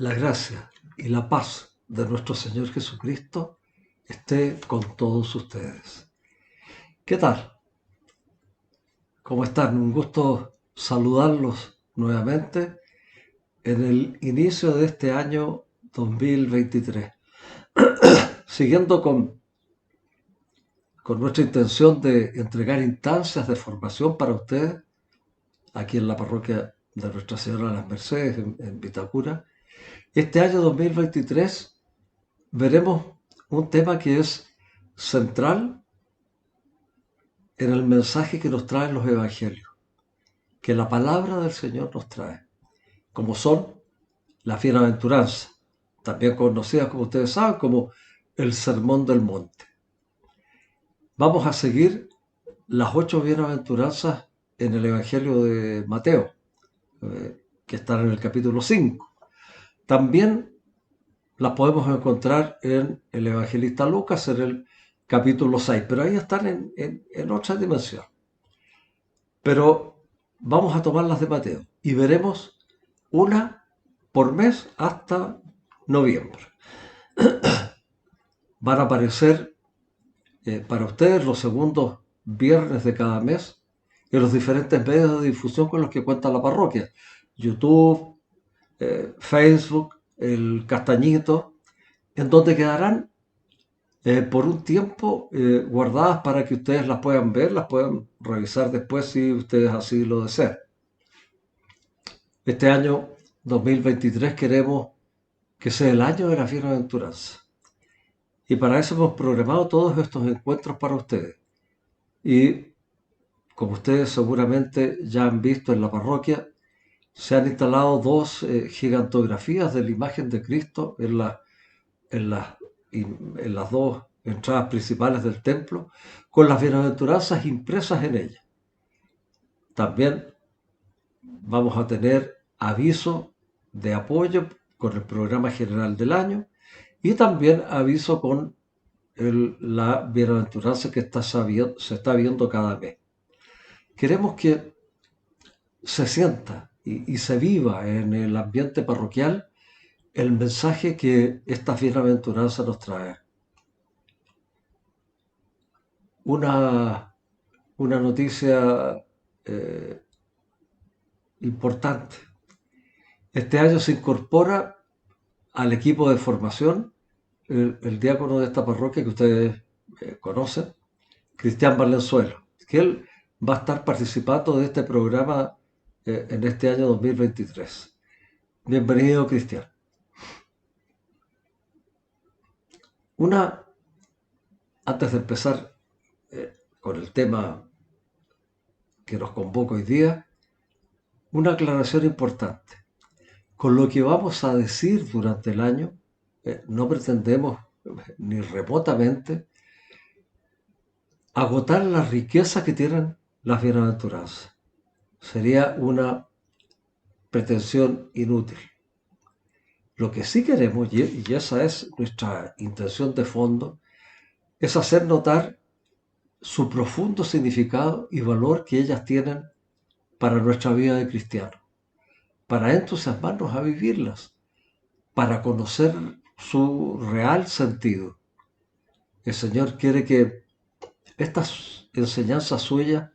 La gracia y la paz de nuestro Señor Jesucristo esté con todos ustedes. ¿Qué tal? ¿Cómo están? Un gusto saludarlos nuevamente en el inicio de este año 2023. Siguiendo con nuestra intención de entregar instancias de formación para ustedes, aquí en la parroquia de Nuestra Señora de las Mercedes, en Vitacura. Este año 2023 veremos un tema que es central en el mensaje que nos traen los evangelios, que la palabra del Señor nos trae, como son las bienaventuranzas, también conocidas, como ustedes saben, como el Sermón del Monte. Vamos a seguir las 8 bienaventuranzas en el Evangelio de Mateo, que están en el capítulo 5. También las podemos encontrar en el evangelista Lucas, en el capítulo 6, pero ahí están en otra dimensión. Pero vamos a tomar las de Mateo y veremos una por mes hasta noviembre. Van a aparecer para ustedes los segundos viernes de cada mes en los diferentes medios de difusión con los que cuenta la parroquia. YouTube, Facebook, el Castañito, en donde quedarán por un tiempo guardadas para que ustedes las puedan ver, las puedan revisar después si ustedes así lo desean. Este año 2023 queremos que sea el año de la bienaventuranza. Y para eso hemos programado todos estos encuentros para ustedes. Y como ustedes seguramente ya han visto en la parroquia, se han instalado dos gigantografías de la imagen de Cristo en, las, en las dos entradas principales del templo, con las bienaventuranzas impresas en ellas. También vamos a tener aviso de apoyo con el programa general del año y también aviso con la bienaventuranza que se está viendo cada mes. Queremos que se sienta y se viva en el ambiente parroquial el mensaje que esta bienaventuranza nos trae. Una noticia importante. Este año se incorpora al equipo de formación el diácono de esta parroquia que ustedes conocen, Cristian Valenzuela, que él va a estar participando de este programa en este año 2023. Bienvenido, Cristian. Antes de empezar con el tema que nos convoca hoy día, una aclaración importante. Con lo que vamos a decir durante el año, no pretendemos ni remotamente agotar la riqueza que tienen las bienaventuranzas. Sería una pretensión inútil. Lo que sí queremos, y esa es nuestra intención de fondo, es hacer notar su profundo significado y valor que ellas tienen para nuestra vida de cristiano, para entusiasmarnos a vivirlas, para conocer su real sentido. El Señor quiere que estas enseñanzas suyas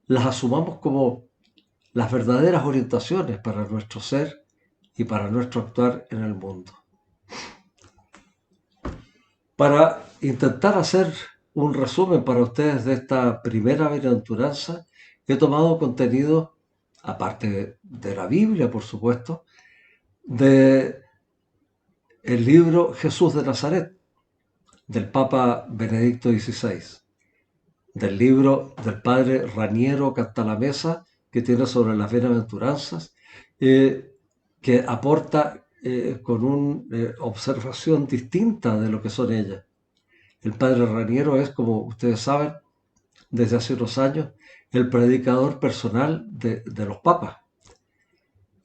las asumamos como las verdaderas orientaciones para nuestro ser y para nuestro actuar en el mundo. Para intentar hacer un resumen para ustedes de esta primera bienaventuranza, he tomado contenido, aparte de la Biblia, por supuesto, de el libro Jesús de Nazaret, del Papa Benedicto XVI, del libro del padre Raniero Cantalamessa, que tiene sobre las bienaventuranzas, que aporta con una observación distinta de lo que son ellas. El padre Raniero es, como ustedes saben, desde hace unos años, el predicador personal de los papas.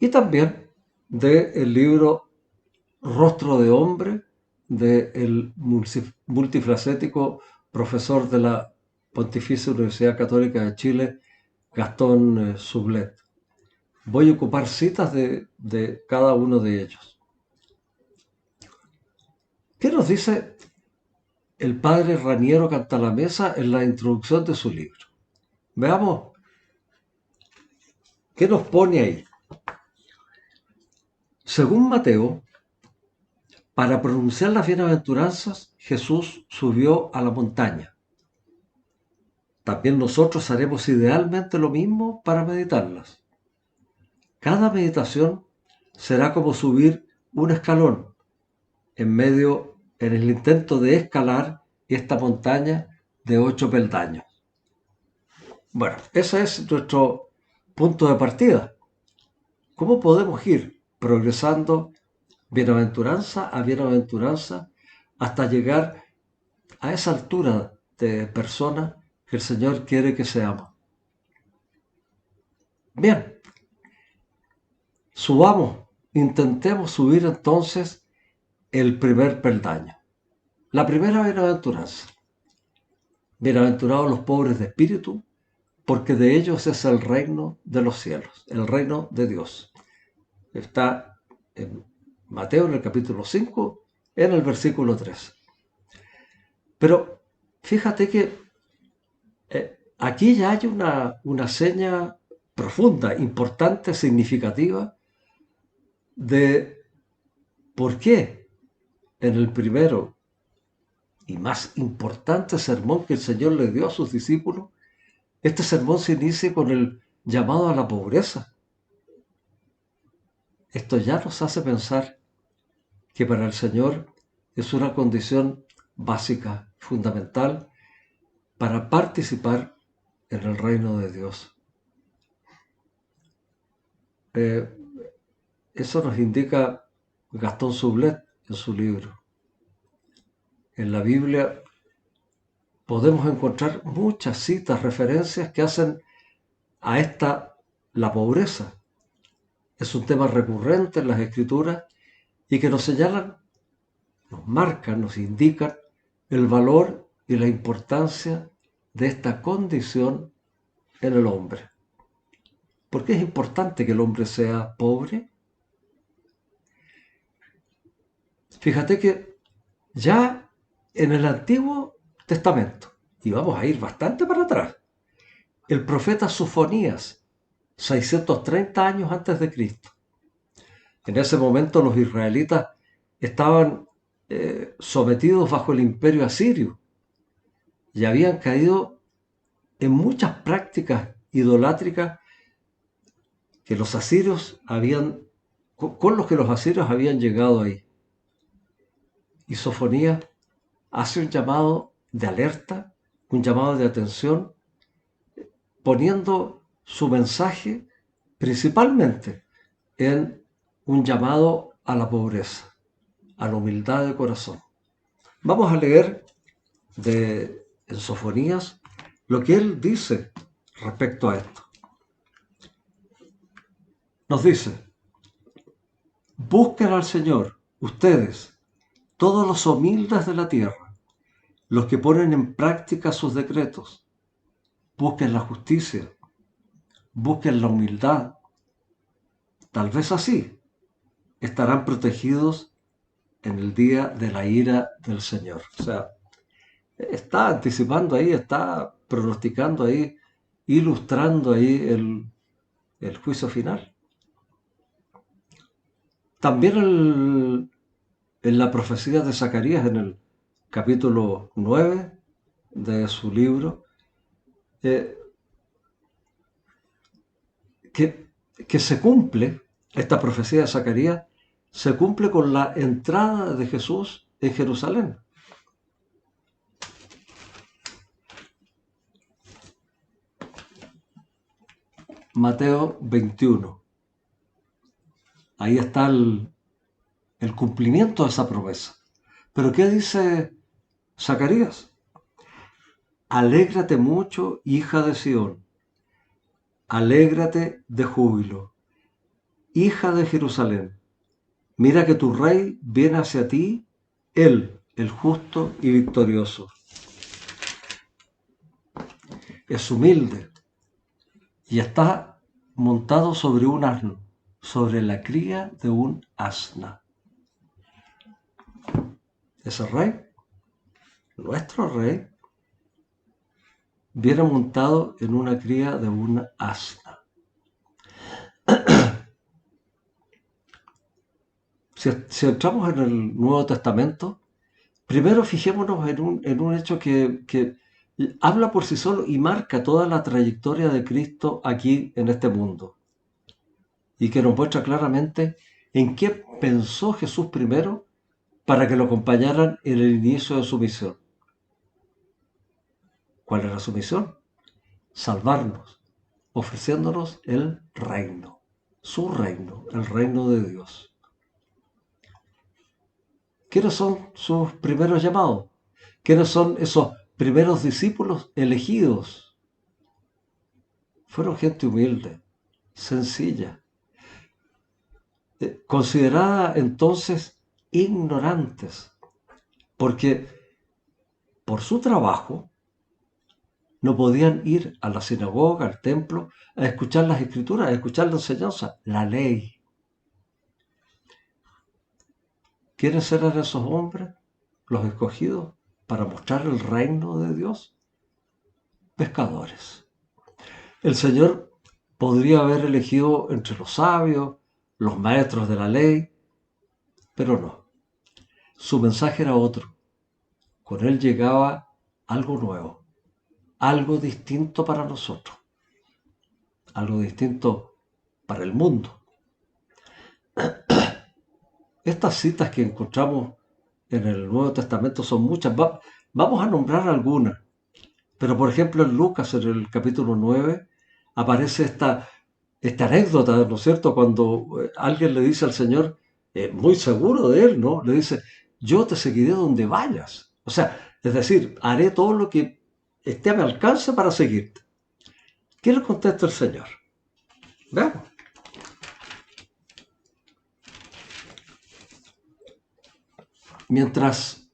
Y también del libro Rostro de Hombre, del multifacético profesor de la Pontificia Universidad Católica de Chile, Gastón Sublet. Voy a ocupar citas de cada uno de ellos. ¿Qué nos dice el padre Raniero Cantalamessa en la introducción de su libro? Veamos qué nos pone ahí. Según Mateo, para pronunciar las bienaventuranzas, Jesús subió a la montaña. También nosotros haremos idealmente lo mismo para meditarlas. Cada meditación será como subir un escalón en el intento de escalar esta montaña de 8 peldaños. Bueno, ese es nuestro punto de partida. ¿Cómo podemos ir progresando bienaventuranza a bienaventuranza hasta llegar a esa altura de persona que el Señor quiere que seamos? Bien, subamos, intentemos subir entonces el primer peldaño. La primera bienaventuranza. Bienaventurados los pobres de espíritu, porque de ellos es el reino de los cielos, el reino de Dios. Está en Mateo en el capítulo 5, en el versículo 3. Pero fíjate que aquí ya hay una seña profunda, importante, significativa de por qué en el primero y más importante sermón que el Señor le dio a sus discípulos, este sermón se inicia con el llamado a la pobreza. Esto ya nos hace pensar que para el Señor es una condición básica, fundamental, para participar en el reino de Dios. Eh, Eso nos indica Gastón Sublet en su libro. En la Biblia podemos encontrar muchas citas, referencias que hacen a la pobreza. Es un tema recurrente en las Escrituras y que nos señalan, nos marcan, nos indican el valor y la importancia de esta condición en el hombre. ¿Por qué es importante que el hombre sea pobre? Fíjate que ya en el Antiguo Testamento, y vamos a ir bastante para atrás, el profeta Sofonías, 630 años antes de Cristo. En ese momento los israelitas estaban sometidos bajo el imperio asirio y habían caído en muchas prácticas idolátricas que los asirios con los que los asirios habían llegado ahí. Y Sofonías hace un llamado de alerta, un llamado de atención, poniendo su mensaje principalmente en un llamado a la pobreza, a la humildad de corazón. Vamos a leer en Sofonías lo que él dice respecto a esto. Nos dice: busquen al Señor, ustedes, todos los humildes de la tierra, los que ponen en práctica sus decretos. Busquen la justicia, busquen la humildad. Tal vez así estarán protegidos en el día de la ira del Señor. O sea, está anticipando ahí, está pronosticando ahí, ilustrando ahí el juicio final. También en la profecía de Zacarías, en el capítulo 9 de su libro, eh, que se cumple, esta profecía de Zacarías, se cumple con la entrada de Jesús en Jerusalén. Mateo 21. Ahí está el cumplimiento de esa promesa. Pero ¿qué dice Zacarías? Alégrate mucho, hija de Sión. Alégrate de júbilo, hija de Jerusalén. Mira que tu rey viene hacia ti, él, el justo y victorioso. Es humilde y está montado sobre un asno, sobre la cría de un asna. Ese rey, nuestro rey, viene montado en una cría de una asna. Si entramos en el Nuevo Testamento, primero fijémonos en un hecho que habla por sí solo y marca toda la trayectoria de Cristo aquí en este mundo y que nos muestra claramente en qué pensó Jesús primero para que lo acompañaran en el inicio de su misión. ¿Cuál era su misión? Salvarnos, ofreciéndonos el reino, su reino, el reino de Dios. ¿Quiénes son sus primeros llamados? ¿Quiénes son esos primeros discípulos elegidos? Fueron gente humilde, sencilla, considerada entonces ignorantes, porque por su trabajo no podían ir a la sinagoga, al templo, a escuchar las escrituras, a escuchar la enseñanza, la ley. ¿Quiénes eran esos hombres, los escogidos, para mostrar el reino de Dios? Pescadores. El Señor podría haber elegido entre los sabios, los maestros de la ley, pero no. Su mensaje era otro. Con él llegaba algo nuevo, algo distinto para nosotros, algo distinto para el mundo. Estas citas que encontramos en el Nuevo Testamento son muchas. Vamos a nombrar algunas. Pero por ejemplo en Lucas, en el capítulo 9, aparece esta anécdota, ¿no es cierto? Cuando alguien le dice al Señor, muy seguro de él, ¿no? Le dice, yo te seguiré donde vayas. O sea, es decir, haré todo lo que esté a mi alcance para seguirte. ¿Qué le contesta el Señor? Veamos. Mientras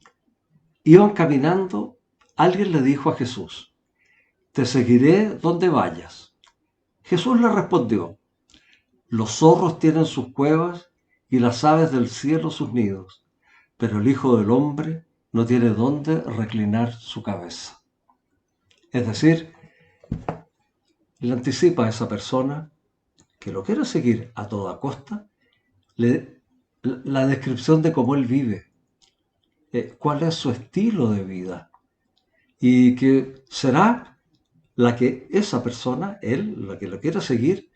iban caminando, alguien le dijo a Jesús, te seguiré donde vayas. Jesús le respondió, los zorros tienen sus cuevas y las aves del cielo sus nidos, pero el Hijo del Hombre no tiene dónde reclinar su cabeza. Es decir, le anticipa a esa persona que lo quiere seguir a toda costa la descripción de cómo él vive, cuál es su estilo de vida y que será la que esa persona, él, la que lo quiera seguir,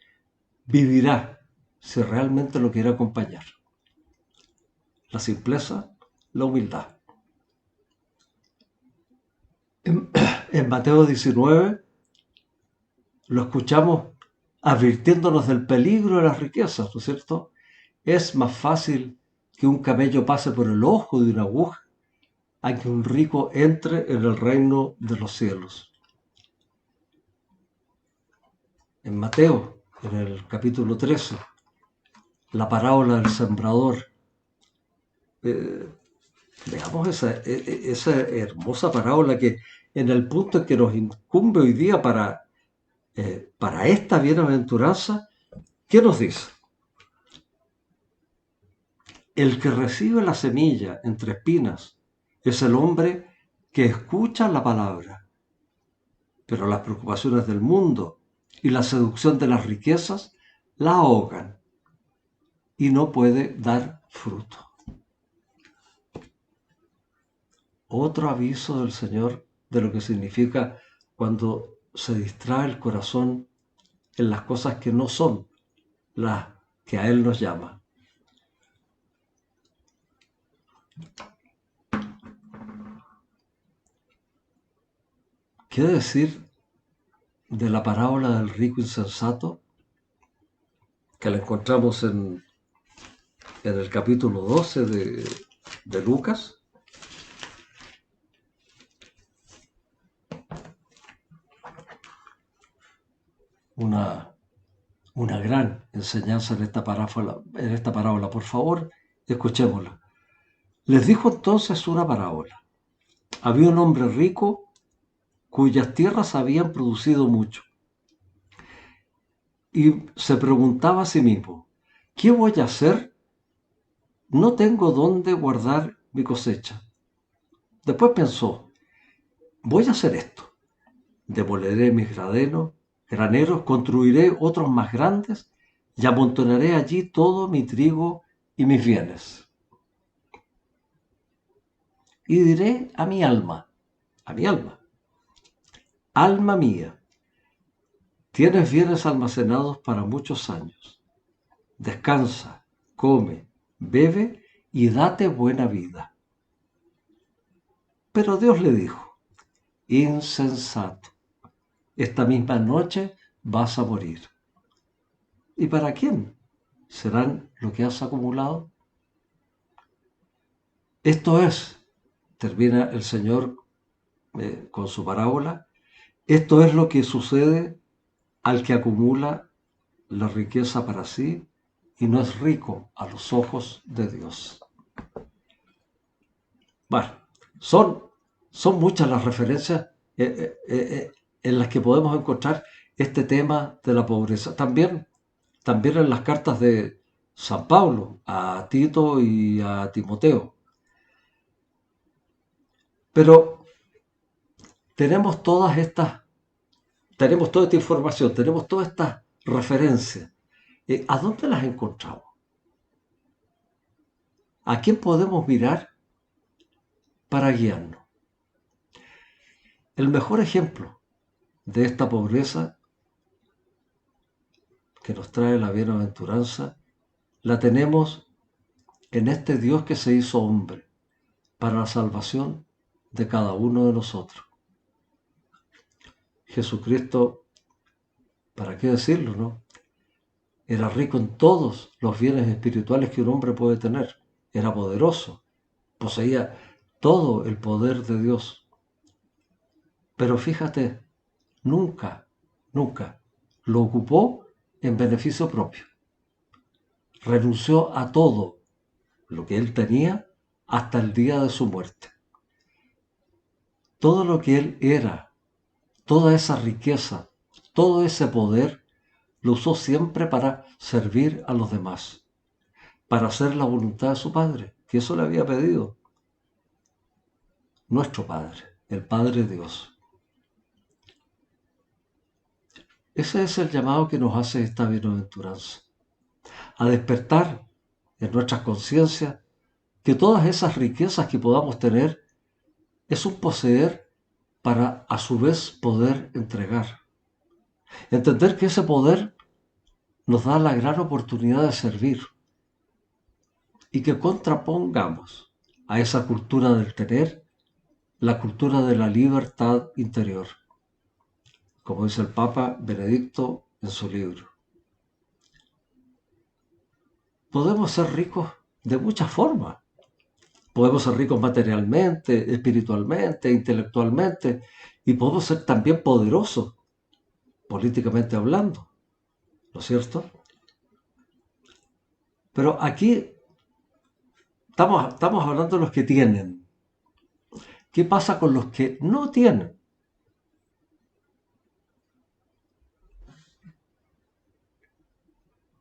vivirá si realmente lo quiere acompañar. La simpleza, la humildad. En Mateo 19 lo escuchamos advirtiéndonos del peligro de las riquezas, ¿no es cierto? Es más fácil que un camello pase por el ojo de una aguja a que un rico entre en el reino de los cielos. En Mateo, en el capítulo 13, la parábola del sembrador. Veamos esa hermosa parábola que en el punto en que nos incumbe hoy día para esta bienaventuranza, ¿qué nos dice? El que recibe la semilla entre espinas es el hombre que escucha la palabra, pero las preocupaciones del mundo y la seducción de las riquezas la ahogan y no puede dar fruto. Otro aviso del Señor de lo que significa cuando se distrae el corazón en las cosas que no son las que a Él nos llama. ¿Qué decir de la parábola del rico insensato? Que la encontramos en el capítulo 12 de Lucas. Una gran enseñanza en esta parábola. Por favor, escuchémosla. Les dijo entonces una parábola. Había un hombre rico cuyas tierras habían producido mucho. Y se preguntaba a sí mismo, ¿qué voy a hacer? No tengo dónde guardar mi cosecha. Después pensó, voy a hacer esto. Demoleré mis graneros, construiré otros más grandes y amontonaré allí todo mi trigo y mis bienes. Y diré a mi alma mía, tienes bienes almacenados para muchos años. Descansa, come, bebe y date buena vida. Pero Dios le dijo, insensato, esta misma noche vas a morir. ¿Y para quién serán lo que has acumulado? Esto es, termina el Señor con su parábola, esto es lo que sucede al que acumula la riqueza para sí y no es rico a los ojos de Dios. Bueno, son, son muchas las referencias en las que podemos encontrar este tema de la pobreza. También en las cartas de San Pablo a Tito y a Timoteo. Pero tenemos tenemos toda esta información, tenemos todas estas referencias. ¿A dónde las encontramos? ¿A quién podemos mirar para guiarnos? El mejor ejemplo de esta pobreza que nos trae la bienaventuranza la tenemos en este Dios que se hizo hombre para la salvación de cada uno de nosotros. Jesucristo, ¿para qué decirlo, no? Era rico en todos los bienes espirituales que un hombre puede tener. Era poderoso, poseía todo el poder de Dios. Pero fíjate, nunca lo ocupó en beneficio propio. Renunció a todo lo que él tenía hasta el día de su muerte. Todo lo que él era, toda esa riqueza, todo ese poder, lo usó siempre para servir a los demás, para hacer la voluntad de su Padre, que eso le había pedido. Nuestro Padre, el Padre Dios. Ese es el llamado que nos hace esta bienaventuranza, a despertar en nuestras conciencias que todas esas riquezas que podamos tener es un poseer para a su vez poder entregar. Entender que ese poder nos da la gran oportunidad de servir y que contrapongamos a esa cultura del tener la cultura de la libertad interior, como dice el Papa Benedicto en su libro. Podemos ser ricos de muchas formas. Podemos ser ricos materialmente, espiritualmente, intelectualmente, y podemos ser también poderosos, políticamente hablando, ¿no es cierto? Pero aquí estamos hablando de los que tienen. ¿Qué pasa con los que no tienen?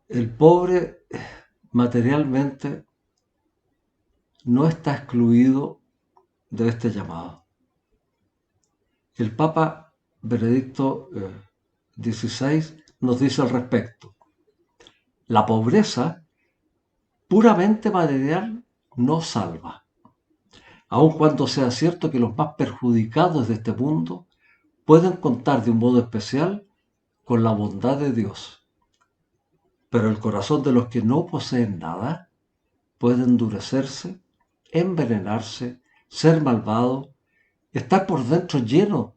El pobre materialmente no está excluido de este llamado. El Papa Benedicto XVI nos dice al respecto, la pobreza puramente material no salva, aun cuando sea cierto que los más perjudicados de este mundo pueden contar de un modo especial con la bondad de Dios. Pero el corazón de los que no poseen nada puede endurecerse, envenenarse, ser malvado, estar por dentro lleno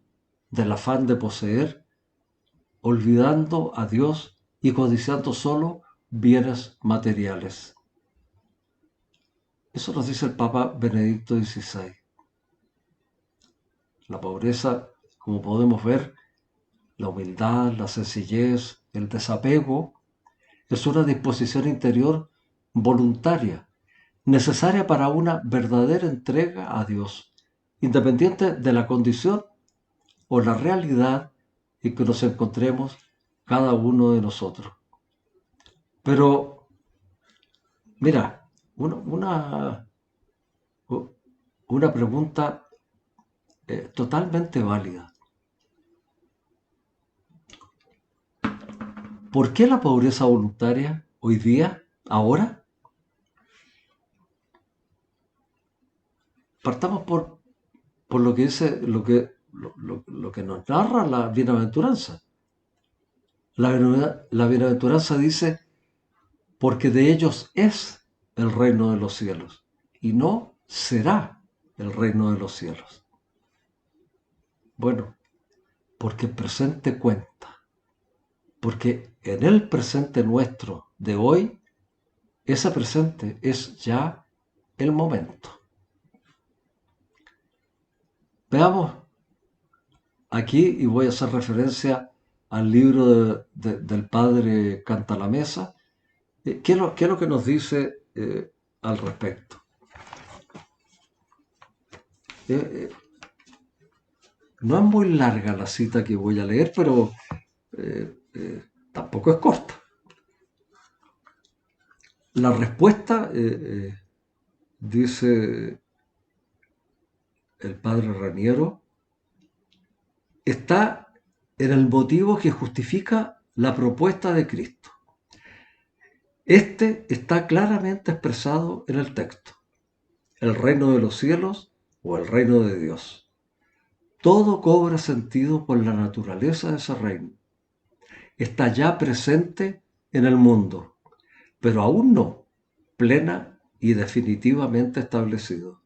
del afán de poseer, olvidando a Dios y codiciando solo bienes materiales. Eso nos dice el Papa Benedicto XVI. La pobreza, como podemos ver, la humildad, la sencillez, el desapego, es una disposición interior voluntaria, necesaria para una verdadera entrega a Dios, independiente de la condición o la realidad en que nos encontremos cada uno de nosotros. Pero, mira, una pregunta totalmente válida. ¿Por qué la pobreza voluntaria hoy día, ahora? Partamos por lo que dice, lo que nos narra la bienaventuranza. La bienaventuranza dice, porque de ellos es el reino de los cielos, y no será el reino de los cielos. Bueno, porque el presente cuenta, porque en el presente nuestro de hoy, ese presente es ya el momento. Veamos aquí, y voy a hacer referencia al libro del padre Cantalamessa. ¿Qué es lo que nos dice al respecto? Eh, no es muy larga la cita que voy a leer, pero tampoco es corta. La respuesta, dice el padre Raniero, está en el motivo que justifica la propuesta de Cristo. Este está claramente expresado en el texto: el reino de los cielos o el reino de Dios. Todo cobra sentido por la naturaleza de ese reino. Está ya presente en el mundo, pero aún no plena y definitivamente establecido.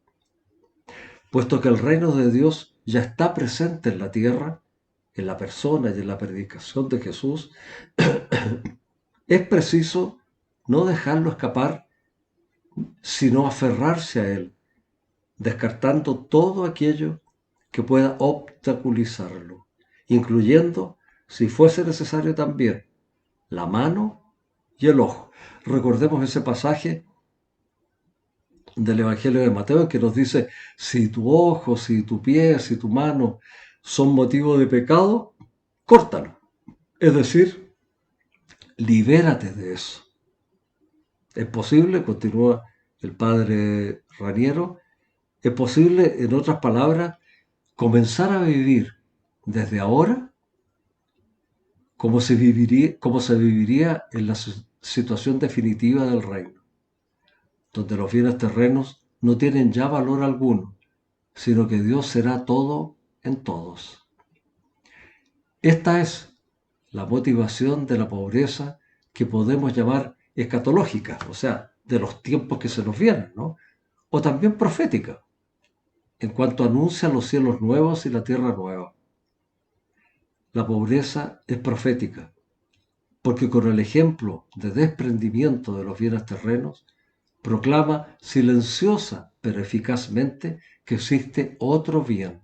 Puesto que el reino de Dios ya está presente en la tierra, en la persona y en la predicación de Jesús, es preciso no dejarlo escapar, sino aferrarse a él, descartando todo aquello que pueda obstaculizarlo, incluyendo, si fuese necesario también, la mano y el ojo. Recordemos ese pasaje del Evangelio de Mateo que nos dice, si tu ojo, si tu pie, si tu mano son motivo de pecado, córtalo. Es decir, libérate de eso. Es posible, continúa el padre Raniero, es posible, en otras palabras, comenzar a vivir desde ahora como se viviría en la situación definitiva del reino, donde los bienes terrenos no tienen ya valor alguno, sino que Dios será todo en todos. Esta es la motivación de la pobreza que podemos llamar escatológica, o sea, de los tiempos que se nos vienen, ¿no? O también profética, en cuanto anuncia los cielos nuevos y la tierra nueva. La pobreza es profética, porque con el ejemplo de desprendimiento de los bienes terrenos, proclama silenciosa pero eficazmente que existe otro bien.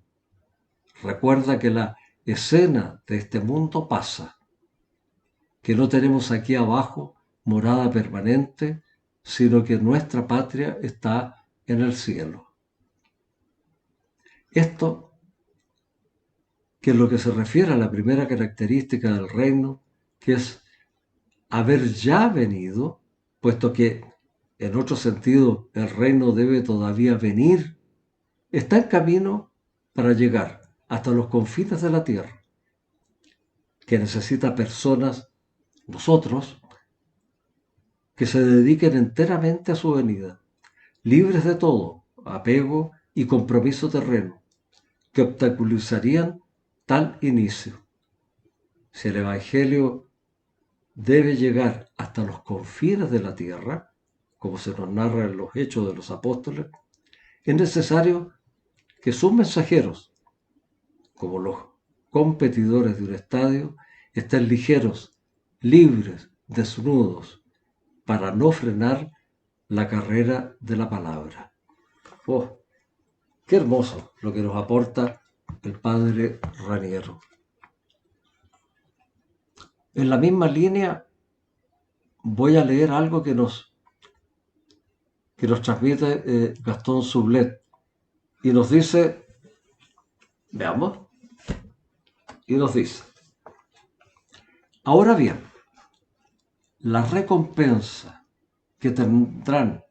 Recuerda que la escena de este mundo pasa, que no tenemos aquí abajo morada permanente, sino que nuestra patria está en el cielo. Esto, que es lo que se refiere a la primera característica del reino, que es haber ya venido, puesto que en otro sentido el reino debe todavía venir, está en camino para llegar hasta los confines de la tierra, que necesita personas, nosotros, que se dediquen enteramente a su venida, libres de todo apego y compromiso terreno, que obstaculizarían tal inicio. Si el Evangelio debe llegar hasta los confines de la tierra, como se nos narra en los Hechos de los Apóstoles, es necesario que sus mensajeros, como los competidores de un estadio, estén ligeros, libres, desnudos, para no frenar la carrera de la palabra. ¡Oh! ¡Qué hermoso lo que nos aporta el padre Raniero! En la misma línea voy a leer algo que nos transmite Gastón Sublet y nos dice, veamos, y nos dice, ahora bien, la recompensa que tendrán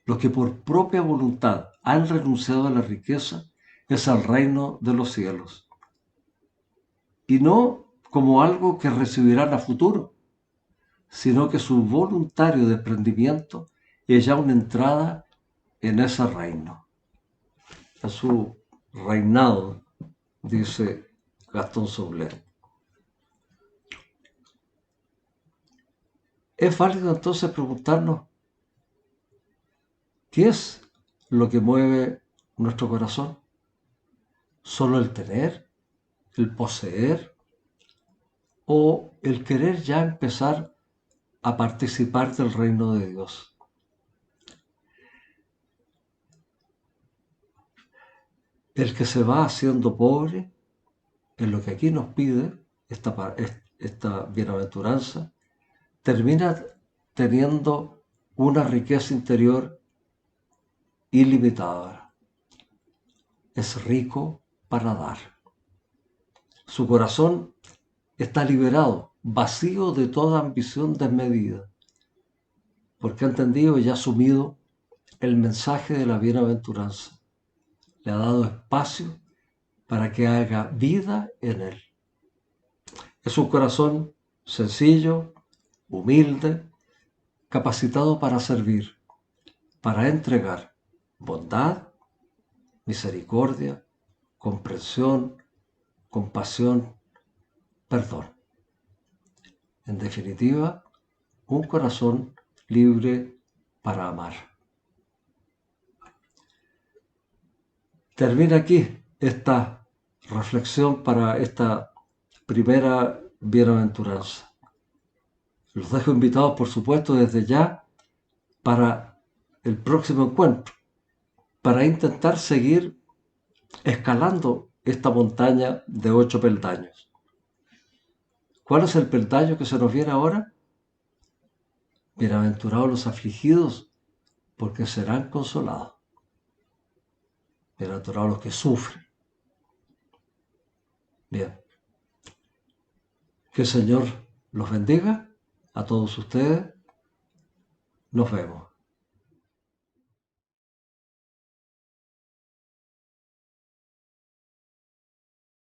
los que por propia voluntad han renunciado a la riqueza es el reino de los cielos. Y no como algo que recibirán a futuro, sino que su voluntario desprendimiento es ya una entrada en ese reino, en su reinado, dice Gastón Soblet. Es válido entonces preguntarnos, ¿qué es lo que mueve nuestro corazón? ¿Solo el tener, el poseer o el querer ya empezar a participar del reino de Dios? El que se va haciendo pobre, en lo que aquí nos pide esta bienaventuranza, termina teniendo una riqueza interior ilimitada. Es rico para dar. Su corazón está liberado, vacío de toda ambición desmedida, porque ha entendido y ha asumido el mensaje de la bienaventuranza. Le ha dado espacio para que haga vida en él. Es un corazón sencillo, humilde, capacitado para servir, para entregar bondad, misericordia, comprensión, compasión, perdón. En definitiva, un corazón libre para amar. Termina aquí esta reflexión para esta primera bienaventuranza. Los dejo invitados, por supuesto, desde ya para el próximo encuentro, para intentar seguir escalando esta montaña de 8 peldaños. ¿Cuál es el peldaño que se nos viene ahora? Bienaventurados los afligidos, porque serán consolados. Bienaventurados los que sufren. Bien. Que el Señor los bendiga a todos ustedes. Nos vemos.